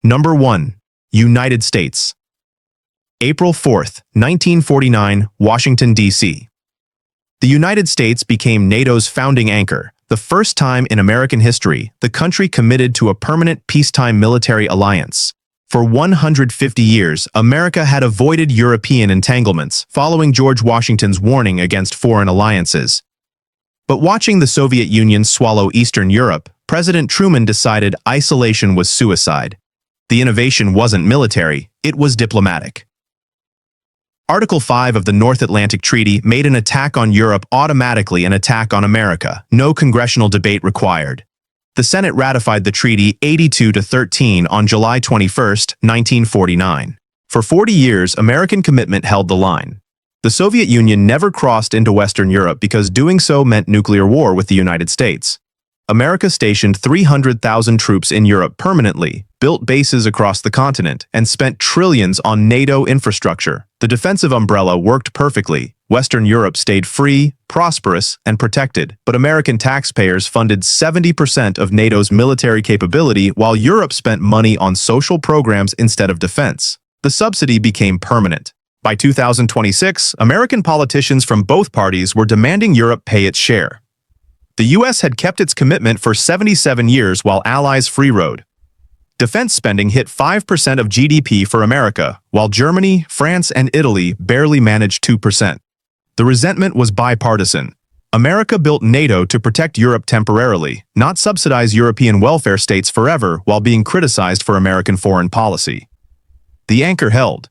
Number 1. United States. April 4th, 1949, Washington, D.C. The United States became NATO's founding anchor, the first time in American history the country committed to a permanent peacetime military alliance. For 150 years, America had avoided European entanglements, following George Washington's warning against foreign alliances. But watching the Soviet Union swallow Eastern Europe, President Truman decided isolation was suicide. The innovation wasn't military, it was diplomatic. Article 5 of the North Atlantic Treaty made an attack on Europe automatically an attack on America, no congressional debate required. The Senate ratified the treaty 82-13 on July 21, 1949. For 40 years, American commitment held the line. The Soviet Union never crossed into Western Europe because doing so meant nuclear war with the United States. America stationed 300,000 troops in Europe permanently, built bases across the continent, and spent trillions on NATO infrastructure. The defensive umbrella worked perfectly. Western Europe stayed free, prosperous, and protected, but American taxpayers funded 70% of NATO's military capability while Europe spent money on social programs instead of defense. The subsidy became permanent. By 2026, American politicians from both parties were demanding Europe pay its share. The U.S. had kept its commitment for 77 years while allies free-rode. Defense spending hit 5% of GDP for America, while Germany, France, and Italy barely managed 2%. The resentment was bipartisan. America built NATO to protect Europe temporarily, not subsidize European welfare states forever while being criticized for American foreign policy. The anchor held.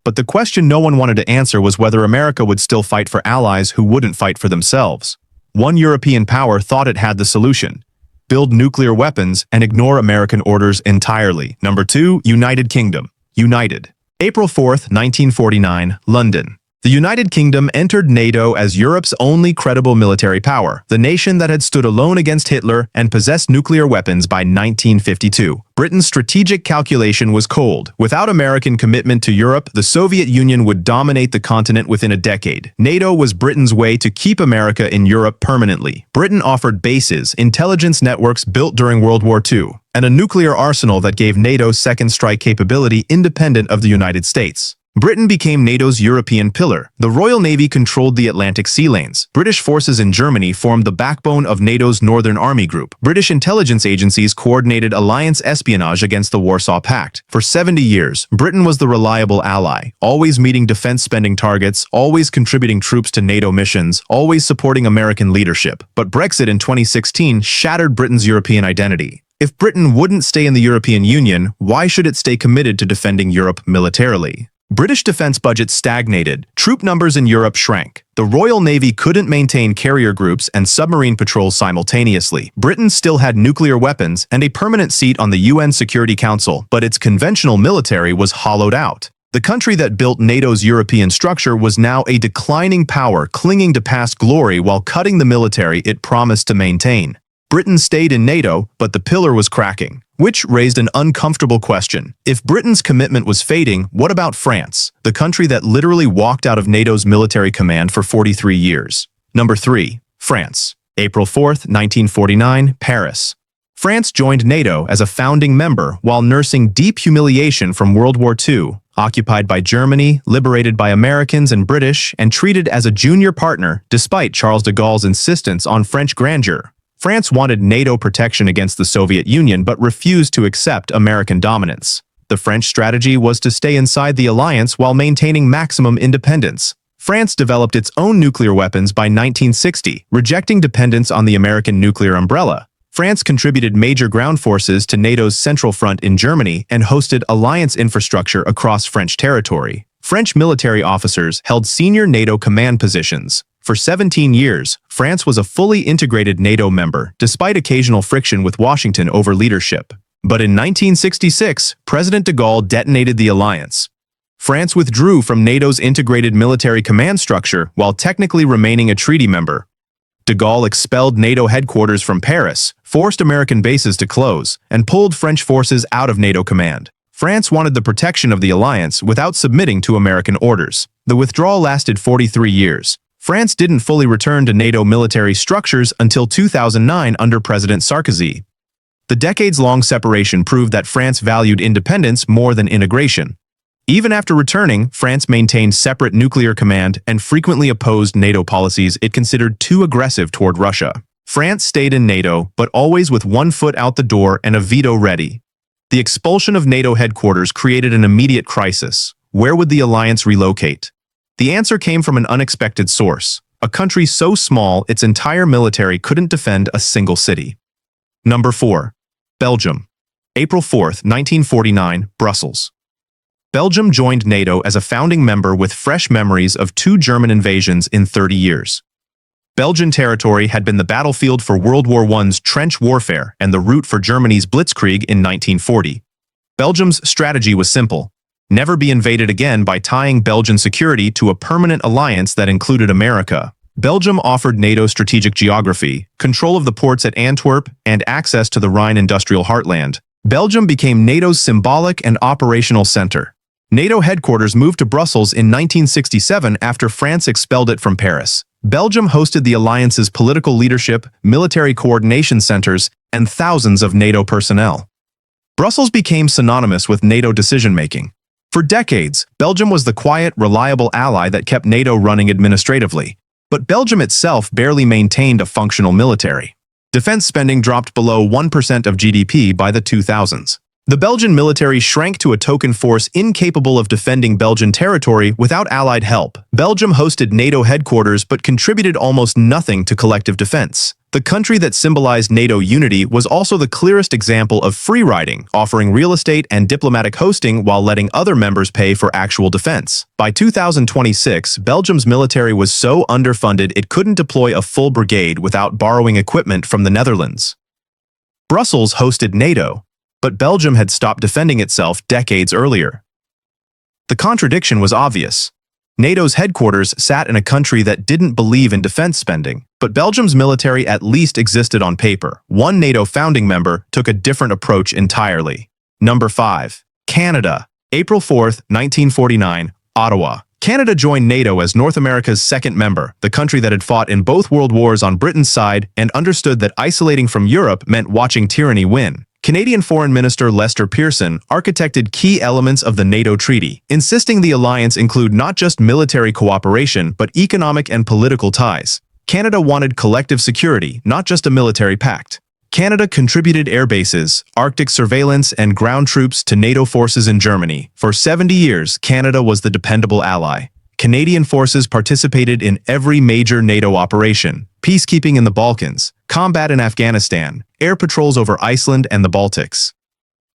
But the question no one wanted to answer was whether America would still fight for allies who wouldn't fight for themselves. One European power thought it had the solution: build nuclear weapons and ignore American orders entirely. Number 2. United Kingdom. United. April 4th, 1949, London. The United Kingdom entered NATO as Europe's only credible military power, the nation that had stood alone against Hitler and possessed nuclear weapons by 1952. Britain's strategic calculation was cold. Without American commitment to Europe, the Soviet Union would dominate the continent within a decade. NATO was Britain's way to keep America in Europe permanently. Britain offered bases, intelligence networks built during World War II, and a nuclear arsenal that gave NATO second strike capability independent of the United States. Britain became NATO's European pillar. The Royal Navy controlled the Atlantic sea lanes. British forces in Germany formed the backbone of NATO's Northern Army Group. British intelligence agencies coordinated alliance espionage against the Warsaw Pact. For 70 years, Britain was the reliable ally, always meeting defense spending targets, always contributing troops to NATO missions, always supporting American leadership. But Brexit in 2016 shattered Britain's European identity. If Britain wouldn't stay in the European Union, why should it stay committed to defending Europe militarily? British defense budgets stagnated, troop numbers in Europe shrank. The Royal Navy couldn't maintain carrier groups and submarine patrols simultaneously. Britain still had nuclear weapons and a permanent seat on the UN Security Council, but its conventional military was hollowed out. The country that built NATO's European structure was now a declining power clinging to past glory while cutting the military it promised to maintain. Britain stayed in NATO, but the pillar was cracking, which raised an uncomfortable question. If Britain's commitment was fading, what about France, the country that literally walked out of NATO's military command for 43 years? Number 3. France. April 4th, 1949, Paris. France joined NATO as a founding member while nursing deep humiliation from World War II, occupied by Germany, liberated by Americans and British, and treated as a junior partner despite Charles de Gaulle's insistence on French grandeur. France wanted NATO protection against the Soviet Union but refused to accept American dominance. The French strategy was to stay inside the alliance while maintaining maximum independence. France developed its own nuclear weapons by 1960, rejecting dependence on the American nuclear umbrella. France contributed major ground forces to NATO's Central Front in Germany and hosted alliance infrastructure across French territory. French military officers held senior NATO command positions. For 17 years, France was a fully integrated NATO member, despite occasional friction with Washington over leadership. But in 1966, President de Gaulle detonated the alliance. France withdrew from NATO's integrated military command structure while technically remaining a treaty member. De Gaulle expelled NATO headquarters from Paris, forced American bases to close, and pulled French forces out of NATO command. France wanted the protection of the alliance without submitting to American orders. The withdrawal lasted 43 years. France didn't fully return to NATO military structures until 2009 under President Sarkozy. The decades-long separation proved that France valued independence more than integration. Even after returning, France maintained separate nuclear command and frequently opposed NATO policies it considered too aggressive toward Russia. France stayed in NATO, but always with one foot out the door and a veto ready. The expulsion of NATO headquarters created an immediate crisis. Where would the alliance relocate? The answer came from an unexpected source, a country so small its entire military couldn't defend a single city. Number 4. Belgium. April 4, 1949, Brussels. Belgium joined NATO as a founding member with fresh memories of 2 German invasions in 30 years. Belgian territory had been the battlefield for World War I's trench warfare and the route for Germany's blitzkrieg in 1940. Belgium's strategy was simple: never be invaded again by tying Belgian security to a permanent alliance that included America. Belgium offered NATO strategic geography, control of the ports at Antwerp, and access to the Rhine industrial heartland. Belgium became NATO's symbolic and operational center. NATO headquarters moved to Brussels in 1967 after France expelled it from Paris. Belgium hosted the alliance's political leadership, military coordination centers, and thousands of NATO personnel. Brussels became synonymous with NATO decision-making. For decades, Belgium was the quiet, reliable ally that kept NATO running administratively. But Belgium itself barely maintained a functional military. Defense spending dropped below 1% of GDP by the 2000s. The Belgian military shrank to a token force incapable of defending Belgian territory without Allied help. Belgium hosted NATO headquarters but contributed almost nothing to collective defense. The country that symbolized NATO unity was also the clearest example of free riding, offering real estate and diplomatic hosting while letting other members pay for actual defense. By 2026, Belgium's military was so underfunded it couldn't deploy a full brigade without borrowing equipment from the Netherlands. Brussels hosted NATO, but Belgium had stopped defending itself decades earlier. The contradiction was obvious. NATO's headquarters sat in a country that didn't believe in defense spending, but Belgium's military at least existed on paper. One NATO founding member took a different approach entirely. Number 5. Canada. April 4, 1949, Ottawa. Canada joined NATO as North America's second member, the country that had fought in both world wars on Britain's side and understood that isolating from Europe meant watching tyranny win. Canadian Foreign Minister Lester Pearson architected key elements of the NATO treaty, insisting the alliance include not just military cooperation but economic and political ties. Canada wanted collective security, not just a military pact. Canada contributed air bases, Arctic surveillance, and ground troops to NATO forces in Germany. For 70 years, Canada was the dependable ally. Canadian forces participated in every major NATO operation: peacekeeping in the Balkans, combat in Afghanistan, air patrols over Iceland and the Baltics.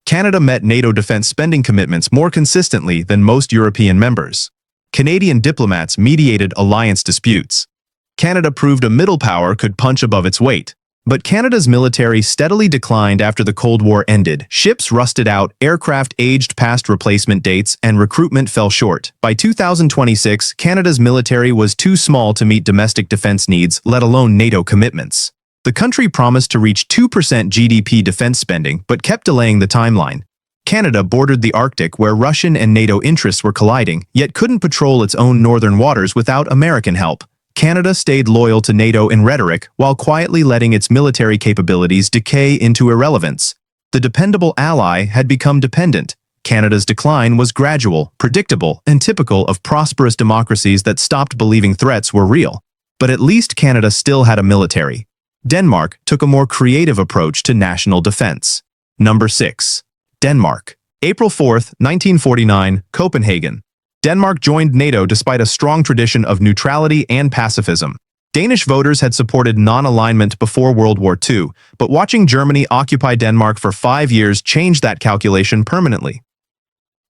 Canada met NATO defense spending commitments more consistently than most European members. Canadian diplomats mediated alliance disputes. Canada proved a middle power could punch above its weight. But Canada's military steadily declined after the Cold War ended. Ships rusted out, aircraft aged past replacement dates, and recruitment fell short. By 2026, Canada's military was too small to meet domestic defense needs, let alone NATO commitments. The country promised to reach 2% GDP defense spending, but kept delaying the timeline. Canada bordered the Arctic where Russian and NATO interests were colliding, yet couldn't patrol its own northern waters without American help. Canada stayed loyal to NATO in rhetoric while quietly letting its military capabilities decay into irrelevance. The dependable ally had become dependent. Canada's decline was gradual, predictable, and typical of prosperous democracies that stopped believing threats were real. But at least Canada still had a military. Denmark took a more creative approach to national defense. Number 6. Denmark. April 4, 1949, Copenhagen. Denmark joined NATO despite a strong tradition of neutrality and pacifism. Danish voters had supported non-alignment before World War II, but watching Germany occupy Denmark for 5 years changed that calculation permanently.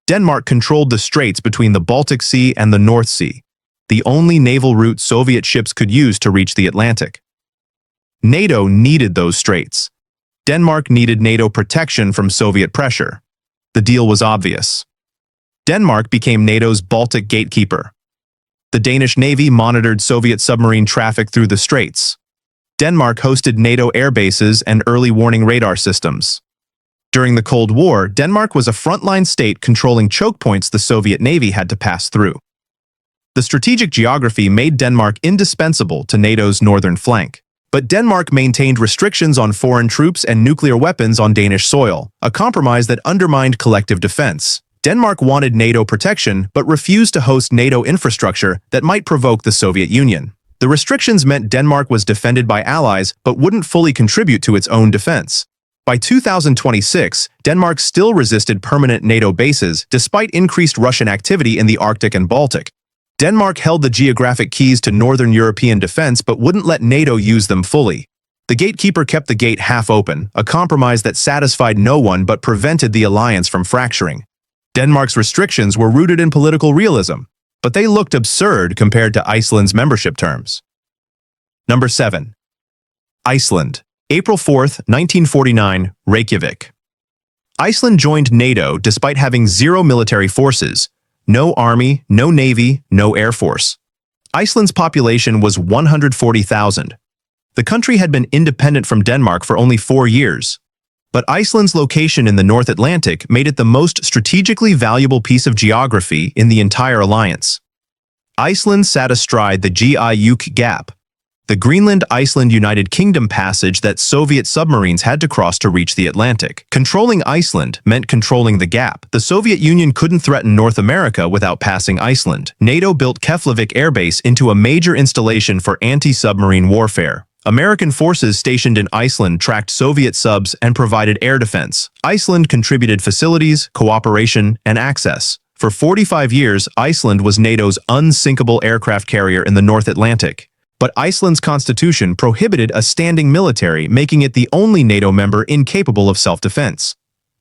Denmark controlled the straits between the Baltic Sea and the North Sea, the only naval route Soviet ships could use to reach the Atlantic. NATO needed those straits. Denmark needed NATO protection from Soviet pressure. The deal was obvious. Denmark became NATO's Baltic gatekeeper. The Danish Navy monitored Soviet submarine traffic through the straits. Denmark hosted NATO air bases and early warning radar systems. During the Cold War, Denmark was a frontline state controlling choke points the Soviet Navy had to pass through. The strategic geography made Denmark indispensable to NATO's northern flank. But Denmark maintained restrictions on foreign troops and nuclear weapons on Danish soil, a compromise that undermined collective defense. Denmark wanted NATO protection, but refused to host NATO infrastructure that might provoke the Soviet Union. The restrictions meant Denmark was defended by allies, but wouldn't fully contribute to its own defense. By 2026, Denmark still resisted permanent NATO bases, despite increased Russian activity in the Arctic and Baltic. Denmark held the geographic keys to Northern European defense but wouldn't let NATO use them fully. The Gatekeeper kept the gate half open, a compromise that satisfied no one but prevented the alliance from fracturing. Denmark's restrictions were rooted in political realism, but they looked absurd compared to Iceland's membership terms. Number 7. Iceland. April 4, 1949, Reykjavik. Iceland joined NATO despite having zero military forces. No army, no navy, no air force. Iceland's population was 140,000. The country had been independent from Denmark for only 4 years. But Iceland's location in the North Atlantic made it the most strategically valuable piece of geography in the entire alliance. Iceland sat astride the Geyuk Gap, the Greenland-Iceland United Kingdom passage that Soviet submarines had to cross to reach the Atlantic. Controlling Iceland meant controlling the gap. The Soviet Union couldn't threaten North America without passing Iceland. NATO built Keflavik Air Base into a major installation for anti-submarine warfare. American forces stationed in Iceland tracked Soviet subs and provided air defense. Iceland contributed facilities, cooperation, and access. For 45 years, Iceland was NATO's unsinkable aircraft carrier in the North Atlantic. But Iceland's constitution prohibited a standing military, making it the only NATO member incapable of self-defense.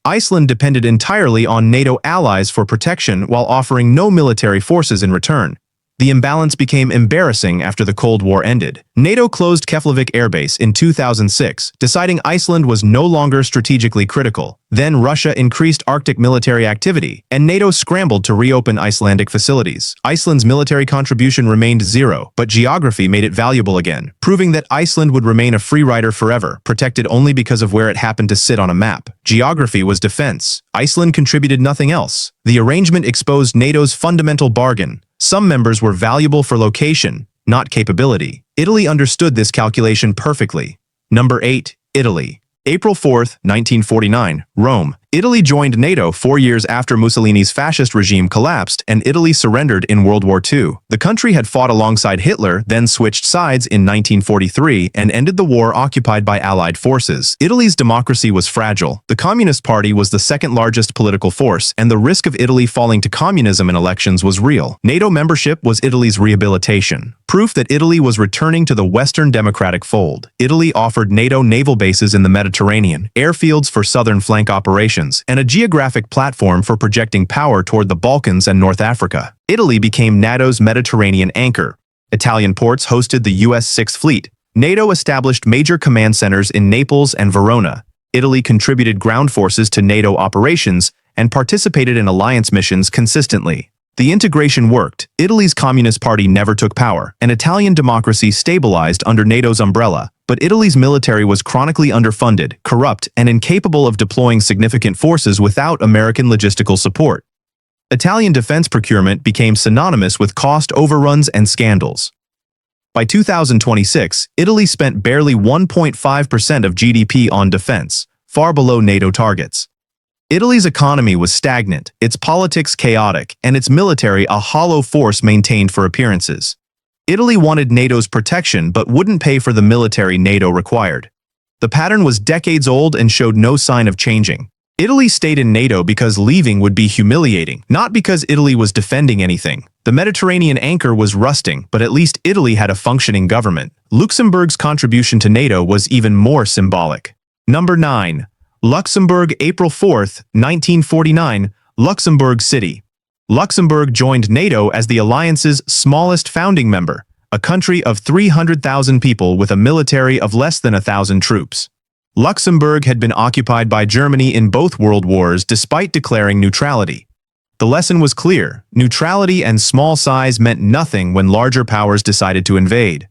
Iceland depended entirely on NATO allies for protection while offering no military forces in return. The imbalance became embarrassing after the Cold War ended. NATO closed Keflavik Air Base in 2006, deciding Iceland was no longer strategically critical. Then Russia increased Arctic military activity, and NATO scrambled to reopen Icelandic facilities. Iceland's military contribution remained zero, but geography made it valuable again, proving that Iceland would remain a free rider forever, protected only because of where it happened to sit on a map. Geography was defense. Iceland contributed nothing else. The arrangement exposed NATO's fundamental bargain. Some members were valuable for location, not capability. Italy understood this calculation perfectly. Number 8. Italy. April 4, 1949, Rome. Italy joined NATO 4 years after Mussolini's fascist regime collapsed and Italy surrendered in World War II. The country had fought alongside Hitler, then switched sides in 1943 and ended the war occupied by Allied forces. Italy's democracy was fragile. The Communist Party was the second largest political force, and the risk of Italy falling to communism in elections was real. NATO membership was Italy's rehabilitation, proof that Italy was returning to the Western democratic fold. Italy offered NATO naval bases in the Mediterranean, airfields for southern flank operations, and a geographic platform for projecting power toward the Balkans and North Africa. Italy became NATO's Mediterranean anchor. Italian ports hosted the U.S. Sixth Fleet. NATO established major command centers in Naples and Verona. Italy contributed ground forces to NATO operations and participated in alliance missions consistently. The integration worked. Italy's Communist Party never took power, and Italian democracy stabilized under NATO's umbrella. But Italy's military was chronically underfunded, corrupt, and incapable of deploying significant forces without American logistical support. Italian defense procurement became synonymous with cost overruns and scandals. By 2026, Italy spent barely 1.5% of GDP on defense, far below NATO targets. Italy's economy was stagnant, its politics chaotic, and its military a hollow force maintained for appearances. Italy wanted NATO's protection but wouldn't pay for the military NATO required. The pattern was decades old and showed no sign of changing. Italy stayed in NATO because leaving would be humiliating, not because Italy was defending anything. The Mediterranean anchor was rusting, but at least Italy had a functioning government. Luxembourg's contribution to NATO was even more symbolic. Number 9. Luxembourg, April 4, 1949, Luxembourg City. Luxembourg joined NATO as the alliance's smallest founding member, a country of 300,000 people with a military of less than 1,000 troops. Luxembourg had been occupied by Germany in both world wars despite declaring neutrality. The lesson was clear: neutrality and small size meant nothing when larger powers decided to invade.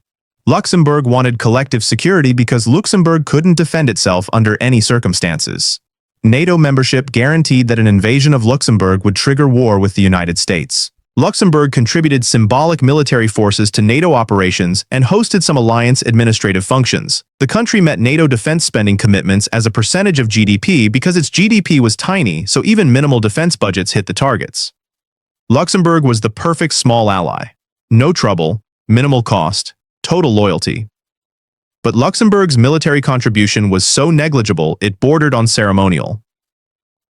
Luxembourg wanted collective security because Luxembourg couldn't defend itself under any circumstances. NATO membership guaranteed that an invasion of Luxembourg would trigger war with the United States. Luxembourg contributed symbolic military forces to NATO operations and hosted some alliance administrative functions. The country met NATO defense spending commitments as a percentage of GDP because its GDP was tiny, so even minimal defense budgets hit the targets. Luxembourg was the perfect small ally. No trouble, minimal cost, total loyalty. But Luxembourg's military contribution was so negligible it bordered on ceremonial.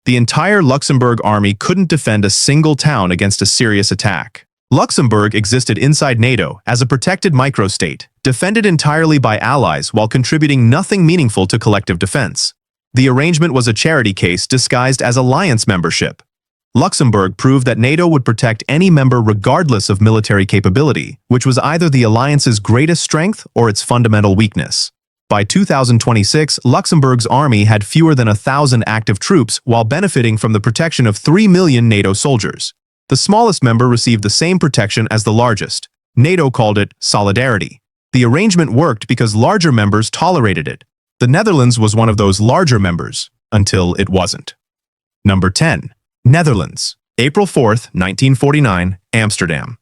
The entire Luxembourg army couldn't defend a single town against a serious attack. Luxembourg existed inside NATO as a protected microstate, defended entirely by allies while contributing nothing meaningful to collective defense. The arrangement was a charity case disguised as alliance membership. Luxembourg proved that NATO would protect any member regardless of military capability, which was either the alliance's greatest strength or its fundamental weakness. By 2026, Luxembourg's army had fewer than 1,000 active troops while benefiting from the protection of 3 million NATO soldiers. The smallest member received the same protection as the largest. NATO called it solidarity. The arrangement worked because larger members tolerated it. The Netherlands was one of those larger members, until it wasn't. Number 10. Netherlands. April 4, 1949, Amsterdam.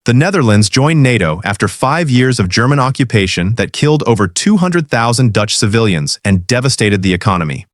The Netherlands joined NATO after 5 years of German occupation that killed over 200,000 Dutch civilians and devastated the economy.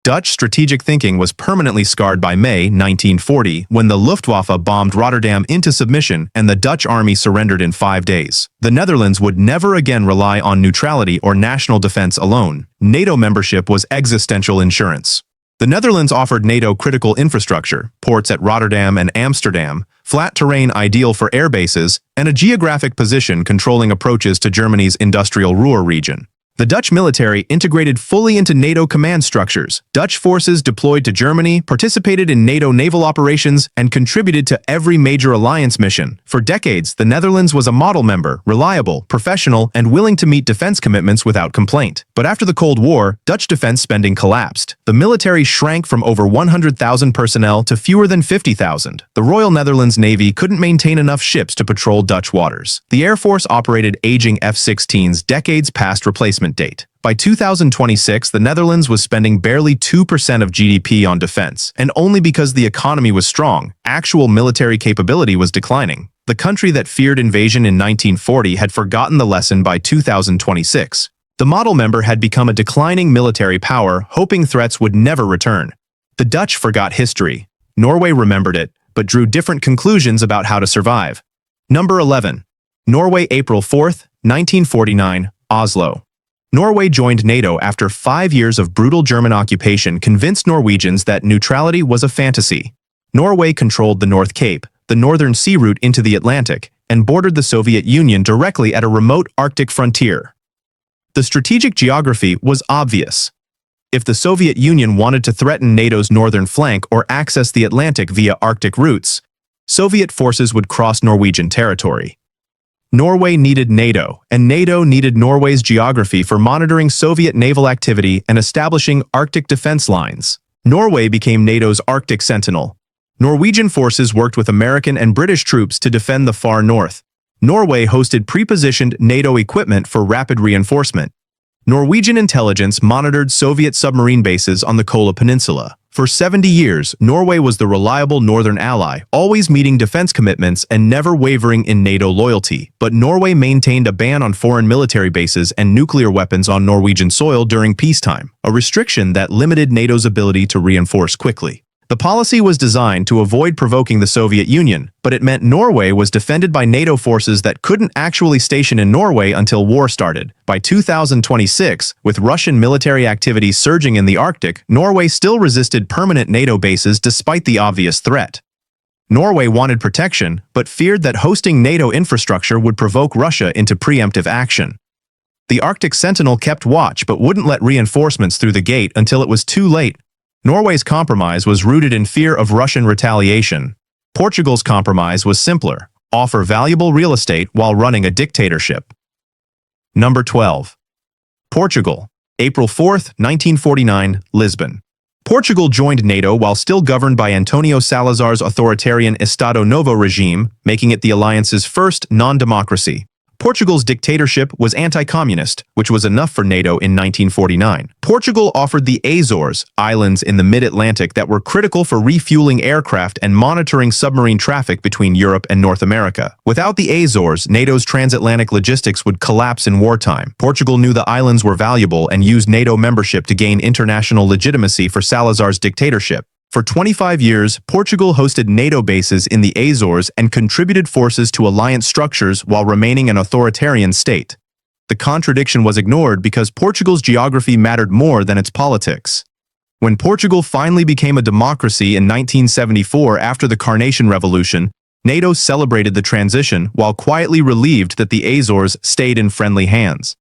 Dutch strategic thinking was permanently scarred by May 1940 when the Luftwaffe bombed Rotterdam into submission and the Dutch army surrendered in 5 days. The Netherlands would never again rely on neutrality or national defense alone. NATO membership was existential insurance. The Netherlands offered NATO critical infrastructure, ports at Rotterdam and Amsterdam, flat terrain ideal for air bases, and a geographic position controlling approaches to Germany's industrial Ruhr region. The Dutch military integrated fully into NATO command structures. Dutch forces deployed to Germany, participated in NATO naval operations, and contributed to every major alliance mission. For decades, the Netherlands was a model member, reliable, professional, and willing to meet defense commitments without complaint. But after the Cold War, Dutch defense spending collapsed. The military shrank from over 100,000 personnel to fewer than 50,000. The Royal Netherlands Navy couldn't maintain enough ships to patrol Dutch waters. The Air Force operated aging F-16s decades past replacement date. By 2026, the Netherlands was spending barely 2% of GDP on defense, and only because the economy was strong, actual military capability was declining. The country that feared invasion in 1940 had forgotten the lesson by 2026. The model member had become a declining military power, hoping threats would never return. The Dutch forgot history. Norway remembered it, but drew different conclusions about how to survive. Number 11. Norway, April 4, 1949, Oslo. Norway joined NATO after 5 years of brutal German occupation convinced Norwegians that neutrality was a fantasy. Norway controlled the North Cape, the northern sea route into the Atlantic, and bordered the Soviet Union directly at a remote Arctic frontier. The strategic geography was obvious. If the Soviet Union wanted to threaten NATO's northern flank or access the Atlantic via Arctic routes, Soviet forces would cross Norwegian territory. Norway needed NATO, and NATO needed Norway's geography for monitoring Soviet naval activity and establishing Arctic defense lines. Norway became NATO's Arctic Sentinel. Norwegian forces worked with American and British troops to defend the far north. Norway hosted pre-positioned NATO equipment for rapid reinforcement. Norwegian intelligence monitored Soviet submarine bases on the Kola Peninsula. For 70 years, Norway was the reliable northern ally, always meeting defense commitments and never wavering in NATO loyalty. But Norway maintained a ban on foreign military bases and nuclear weapons on Norwegian soil during peacetime, a restriction that limited NATO's ability to reinforce quickly. The policy was designed to avoid provoking the Soviet Union, but it meant Norway was defended by NATO forces that couldn't actually station in Norway until war started. By 2026, with Russian military activity surging in the Arctic, Norway still resisted permanent NATO bases despite the obvious threat. Norway wanted protection, but feared that hosting NATO infrastructure would provoke Russia into preemptive action. The Arctic Sentinel kept watch but wouldn't let reinforcements through the gate until it was too late. Norway's compromise was rooted in fear of Russian retaliation. Portugal's compromise was simpler: offer valuable real estate while running a dictatorship. Number 12. Portugal, April 4, 1949, Lisbon. Portugal joined NATO while still governed by António Salazar's authoritarian Estado Novo regime, making it the alliance's first non-democracy. Portugal's dictatorship was anti-communist, which was enough for NATO in 1949. Portugal offered the Azores, islands in the mid-Atlantic that were critical for refueling aircraft and monitoring submarine traffic between Europe and North America. Without the Azores, NATO's transatlantic logistics would collapse in wartime. Portugal knew the islands were valuable and used NATO membership to gain international legitimacy for Salazar's dictatorship. For 25 years, Portugal hosted NATO bases in the Azores and contributed forces to alliance structures while remaining an authoritarian state. The contradiction was ignored because Portugal's geography mattered more than its politics. When Portugal finally became a democracy in 1974 after the Carnation Revolution, NATO celebrated the transition while quietly relieved that the Azores stayed in friendly hands.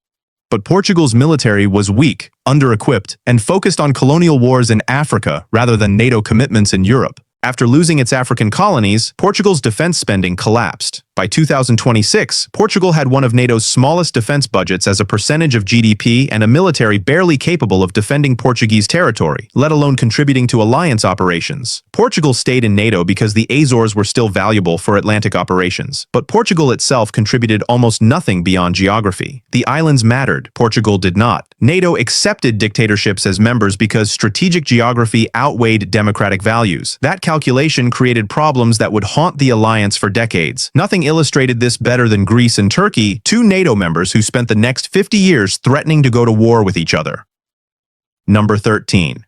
But Portugal's military was weak, under-equipped, and focused on colonial wars in Africa rather than NATO commitments in Europe. After losing its African colonies, Portugal's defense spending collapsed. By 2026, Portugal had one of NATO's smallest defense budgets as a percentage of GDP and a military barely capable of defending Portuguese territory, let alone contributing to alliance operations. Portugal stayed in NATO because the Azores were still valuable for Atlantic operations, but Portugal itself contributed almost nothing beyond geography. The islands mattered, Portugal did not. NATO accepted dictatorships as members because strategic geography outweighed democratic values. That calculation created problems that would haunt the alliance for decades. Nothing illustrated this better than Greece and Turkey, two NATO members who spent the next 50 years threatening to go to war with each other. Number 13.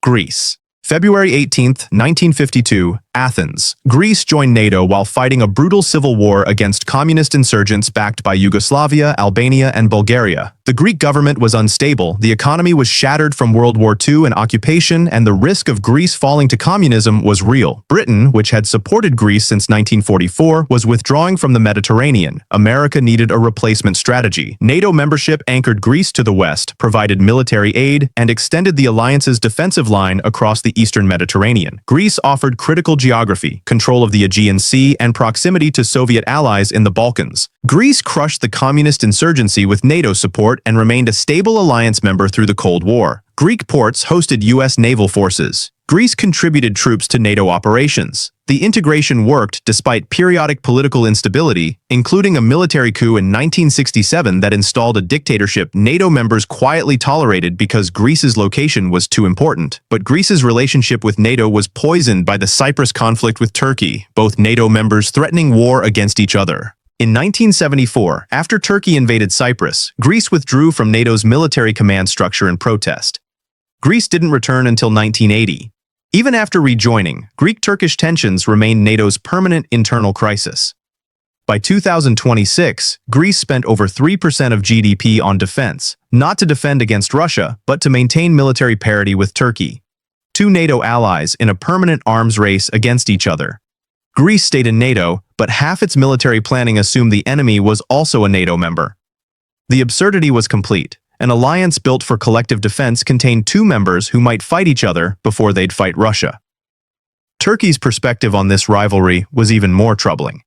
Greece. February 18, 1952, Athens. Greece joined NATO while fighting a brutal civil war against communist insurgents backed by Yugoslavia, Albania, and Bulgaria. The Greek government was unstable, the economy was shattered from World War II and occupation, and the risk of Greece falling to communism was real. Britain, which had supported Greece since 1944, was withdrawing from the Mediterranean. America needed a replacement strategy. NATO membership anchored Greece to the west, provided military aid, and extended the alliance's defensive line across the eastern Mediterranean. Greece offered critical geography, control of the Aegean Sea, and proximity to Soviet allies in the Balkans. Greece crushed the communist insurgency with NATO support and remained a stable alliance member through the Cold War. Greek ports hosted U.S. naval forces. Greece contributed troops to NATO operations. The integration worked despite periodic political instability, including a military coup in 1967 that installed a dictatorship NATO members quietly tolerated because Greece's location was too important. But Greece's relationship with NATO was poisoned by the Cyprus conflict with Turkey, both NATO members threatening war against each other. In 1974, after Turkey invaded Cyprus, Greece withdrew from NATO's military command structure in protest. Greece didn't return until 1980. Even after rejoining, Greek-Turkish tensions remained NATO's permanent internal crisis. By 2026, Greece spent over 3% of GDP on defense, not to defend against Russia, but to maintain military parity with Turkey, two NATO allies in a permanent arms race against each other. Greece stayed in NATO, but half its military planning assumed the enemy was also a NATO member. The absurdity was complete. An alliance built for collective defense contained two members who might fight each other before they'd fight Russia. Turkey's perspective on this rivalry was even more troubling.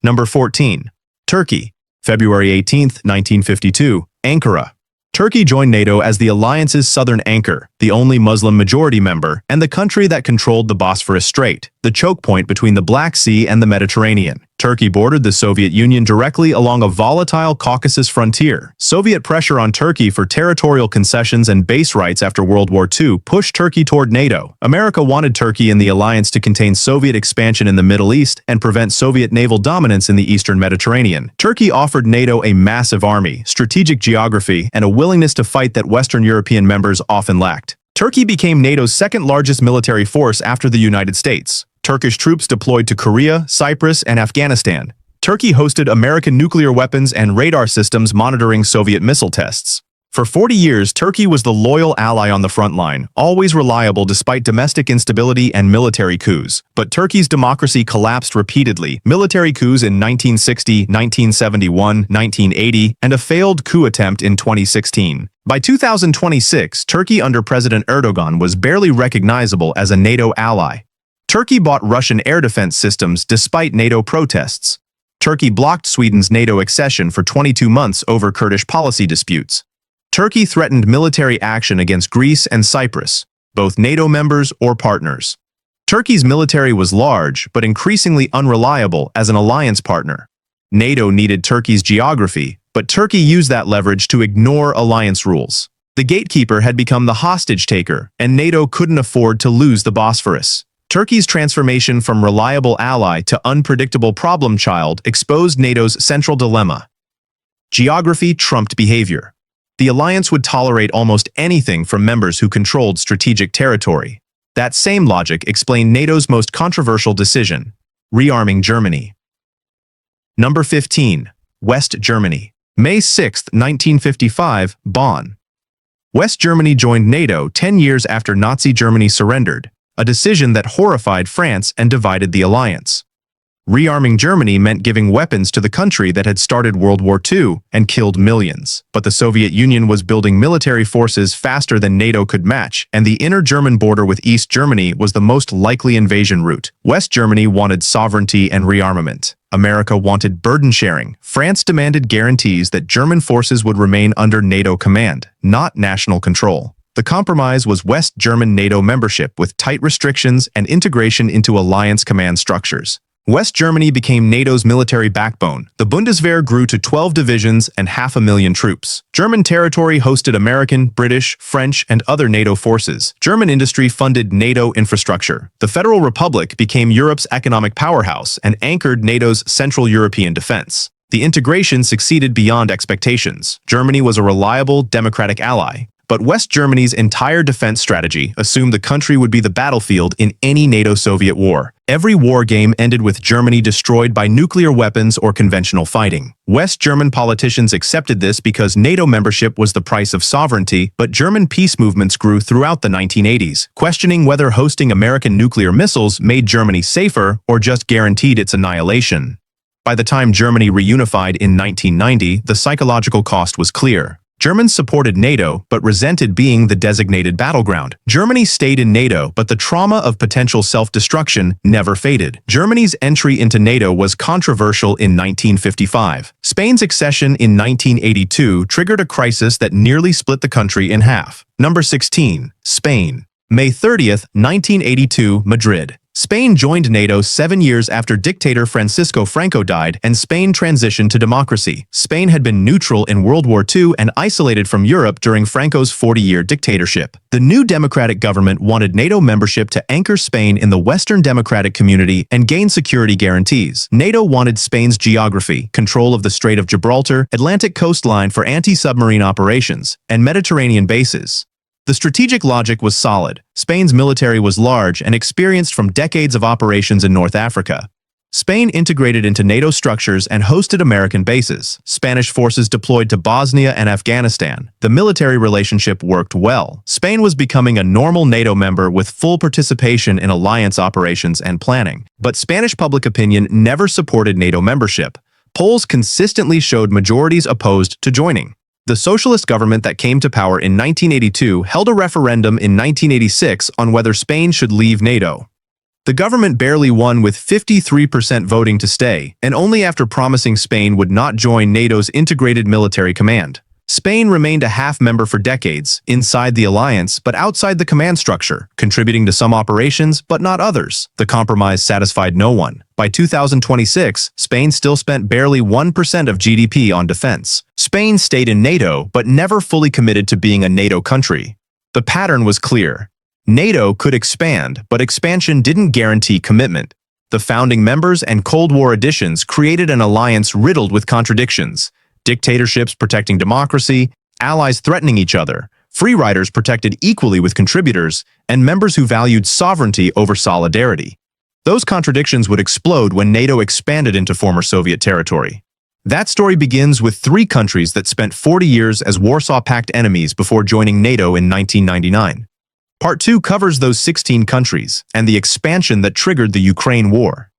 Number 14. Turkey. February 18, 1952, Ankara. Turkey joined NATO as the alliance's southern anchor, the only Muslim-majority member, and the country that controlled the Bosphorus Strait, the choke point between the Black Sea and the Mediterranean. Turkey bordered the Soviet Union directly along a volatile Caucasus frontier. Soviet pressure on Turkey for territorial concessions and base rights after World War II pushed Turkey toward NATO. America wanted Turkey in the alliance to contain Soviet expansion in the Middle East and prevent Soviet naval dominance in the eastern Mediterranean. Turkey offered NATO a massive army, strategic geography, and a willingness to fight that Western European members often lacked. Turkey became NATO's second-largest military force after the United States. Turkish troops deployed to Korea, Cyprus, and Afghanistan. Turkey hosted American nuclear weapons and radar systems monitoring Soviet missile tests. For 40 years, Turkey was the loyal ally on the front line, always reliable despite domestic instability and military coups. But Turkey's democracy collapsed repeatedly, military coups in 1960, 1971, 1980, and a failed coup attempt in 2016. By 2026, Turkey under President Erdogan was barely recognizable as a NATO ally. Turkey bought Russian air defense systems despite NATO protests. Turkey blocked Sweden's NATO accession for 22 months over Kurdish policy disputes. Turkey threatened military action against Greece and Cyprus, both NATO members or partners. Turkey's military was large but increasingly unreliable as an alliance partner. NATO needed Turkey's geography, but Turkey used that leverage to ignore alliance rules. The Gatekeeper had become the hostage taker, and NATO couldn't afford to lose the Bosphorus. Turkey's transformation from reliable ally to unpredictable problem child exposed NATO's central dilemma. Geography trumped behavior. The alliance would tolerate almost anything from members who controlled strategic territory. That same logic explained NATO's most controversial decision: rearming Germany. Number 15. West Germany. May 6, 1955, Bonn. West Germany joined NATO 10 years after Nazi Germany surrendered, a decision that horrified France and divided the alliance. Rearming Germany meant giving weapons to the country that had started World War II and killed millions. But the Soviet Union was building military forces faster than NATO could match, and the inner German border with East Germany was the most likely invasion route. West Germany wanted sovereignty and rearmament. America wanted burden sharing. France demanded guarantees that German forces would remain under NATO command, not national control. The compromise was West German NATO membership with tight restrictions and integration into alliance command structures. West Germany became NATO's military backbone. The Bundeswehr grew to 12 divisions and 500,000 troops. German territory hosted American, British, French, and other NATO forces. German industry funded NATO infrastructure. The Federal Republic became Europe's economic powerhouse and anchored NATO's Central European defense. The integration succeeded beyond expectations. Germany was a reliable, democratic ally. But West Germany's entire defense strategy assumed the country would be the battlefield in any NATO-Soviet war. Every war game ended with Germany destroyed by nuclear weapons or conventional fighting. West German politicians accepted this because NATO membership was the price of sovereignty, but German peace movements grew throughout the 1980s, questioning whether hosting American nuclear missiles made Germany safer or just guaranteed its annihilation. By the time Germany reunified in 1990, the psychological cost was clear. Germans supported NATO, but resented being the designated battleground. Germany stayed in NATO, but the trauma of potential self-destruction never faded. Germany's entry into NATO was controversial in 1955. Spain's accession in 1982 triggered a crisis that nearly split the country in half. Number 16. Spain. May 30th, 1982, Madrid. Spain joined NATO 7 years after dictator Francisco Franco died and Spain transitioned to democracy. Spain had been neutral in World War II and isolated from Europe during Franco's 40-year dictatorship. The new democratic government wanted NATO membership to anchor Spain in the Western democratic community and gain security guarantees. NATO wanted Spain's geography, control of the Strait of Gibraltar, Atlantic coastline for anti-submarine operations, and Mediterranean bases. The strategic logic was solid. Spain's military was large and experienced from decades of operations in North Africa. Spain integrated into NATO structures and hosted American bases. Spanish forces deployed to Bosnia and Afghanistan. The military relationship worked well. Spain was becoming a normal NATO member with full participation in alliance operations and planning. But Spanish public opinion never supported NATO membership. Polls consistently showed majorities opposed to joining. The socialist government that came to power in 1982 held a referendum in 1986 on whether Spain should leave NATO. The government barely won with 53% voting to stay, and only after promising Spain would not join NATO's integrated military command. Spain remained a half-member for decades, inside the alliance but outside the command structure, contributing to some operations but not others. The compromise satisfied no one. By 2026, Spain still spent barely 1% of GDP on defense. Spain stayed in NATO but never fully committed to being a NATO country. The pattern was clear. NATO could expand, but expansion didn't guarantee commitment. The founding members and Cold War additions created an alliance riddled with contradictions. Dictatorships protecting democracy, allies threatening each other, free riders protected equally with contributors, and members who valued sovereignty over solidarity. Those contradictions would explode when NATO expanded into former Soviet territory. That story begins with 3 countries that spent 40 years as Warsaw Pact enemies before joining NATO in 1999. Part 2 covers those 16 countries and the expansion that triggered the Ukraine war.